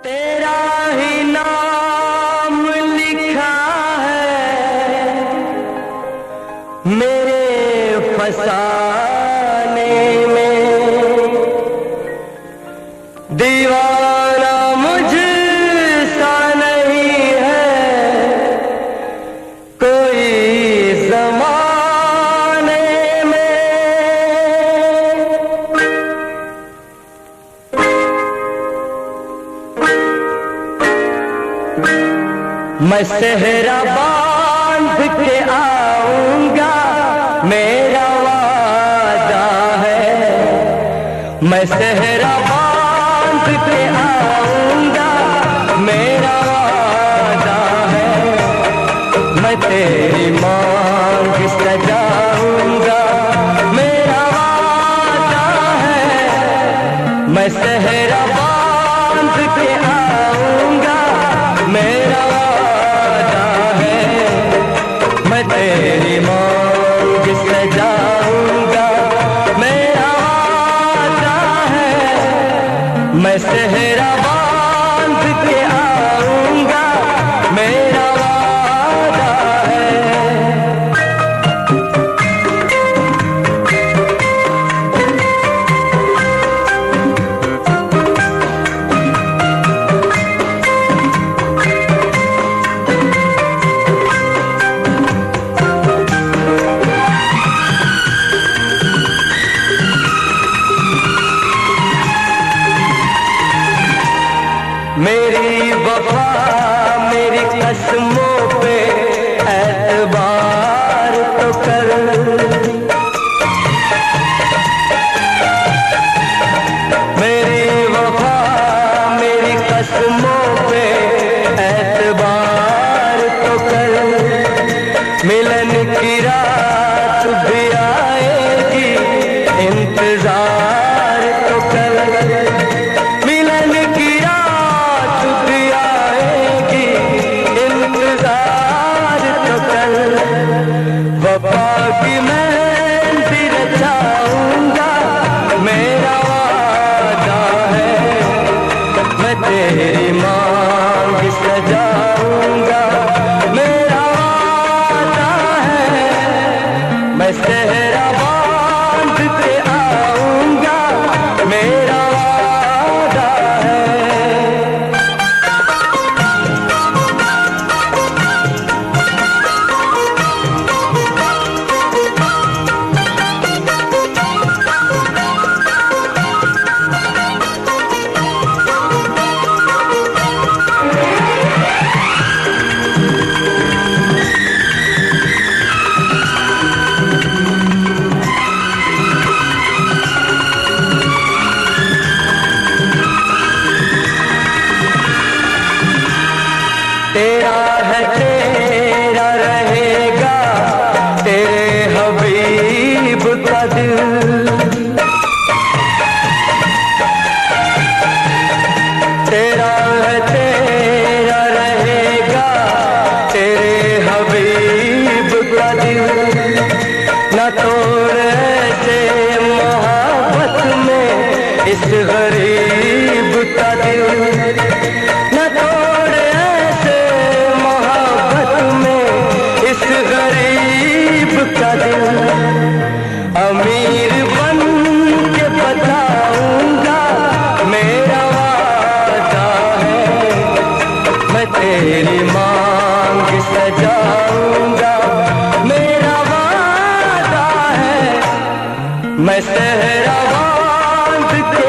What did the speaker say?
तेरा ही नाम लिखा है मेरे फसाने में, दीवाना मुझसा नहीं है कोई ज़माने में। मैं सेहरा बांध के आऊंगा मेरा वादा है, मैं सेहरा बांध के आऊंगा मेरा वादा है, मैं तेरी मांग सजाऊंगा मेरा वादा है, मैं सेहरा बांध के आऊंगा मेरा वादा है, मैं तेरी मांग सजाऊंगा मेरा वादा है, मैं सेहरा बांध के आऊंगा मेरा वादा है। मेरी वफा मेरी कसमों पे एतबार तो कर, मेरी वफा मेरी कसमों पे एतबार तो कर, मिलन की रात भी आएगी इंतजार तो कर, मिलन की रात भी आएगी इंतजार तो कर, वफा की मेहंदी रचाऊंगा मेरा वादा है, मैं तेरी मांग सजाऊंगा मेरा वादा है, मैं सेहरा बांध के आऊंगा मेरा वादा है। तेरा है तेरा रहेगा तेरे हबीब का दिल, तेरा है तेरा रहेगा तेरे हबीब का दिल, न तोड़ ऐसे मोहब्बत में इस गरीब का दिल, न तोड़ ऐसे मोहब्बत में इस गरीब का दिल, अमीर बन के बताऊंगा मेरा वादा है, मैं तेरी मांग सजाऊंगा मेरा वादा है, मैं सेहरा बांध के